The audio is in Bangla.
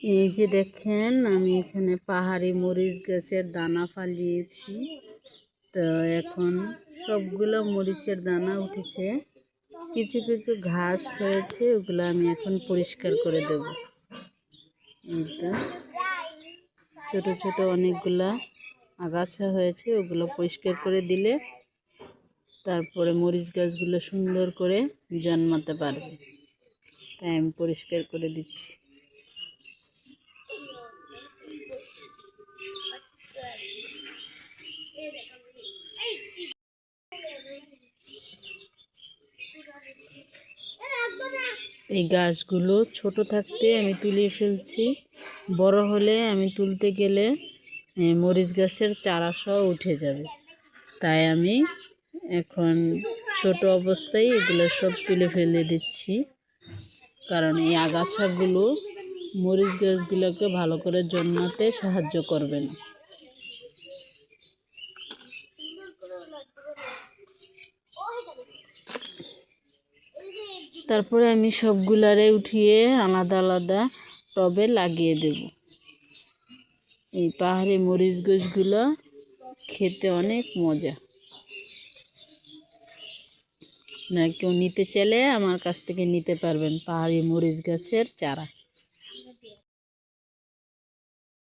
এই যে দেখেন আমি এখানে পাহাড়ি মরিচ গাছের দানা ফালিয়েছি। তো এখন সবগুলো মরিচের দানা উঠেছে, কিছু কিছু ঘাস হয়েছে, ওগুলো আমি এখন পরিষ্কার করে দেব। এই তো ছোট ছোট অনেকগুলা আগাছা হয়েছে, ওগুলো পরিষ্কার করে দিলে তারপরে মরিচ গাছগুলো সুন্দর করে জন্মাতে পারবে। তাই আমি পরিষ্কার করে দিচ্ছি। এই গাছগুলো ছোট থাকতে আমি তুলে ফেলছি, বড় হলে আমি তুলতে গেলে মরিচ গাছের চারা সহ উঠে যাবে। তাই আমি এখন ছোট অবস্থায় এগুলো সব তুলে ফেলে দিচ্ছি, কারণ এই আগাছাগুলো মরিচ গাছগুলোকে ভালো করে জন্মাতে সাহায্য করবে না। তারপরে আমি সবগুলারে উঠিয়ে আলাদা আলাদা টবে লাগিয়ে দেব। এই পাহাড়ি মরিচ গাছগুলো খেতে অনেক মজা। না কেউ নিতে চাইলে আমার কাছ থেকে নিতে পারবেন পাহাড়ি মরিচ গাছের চারা।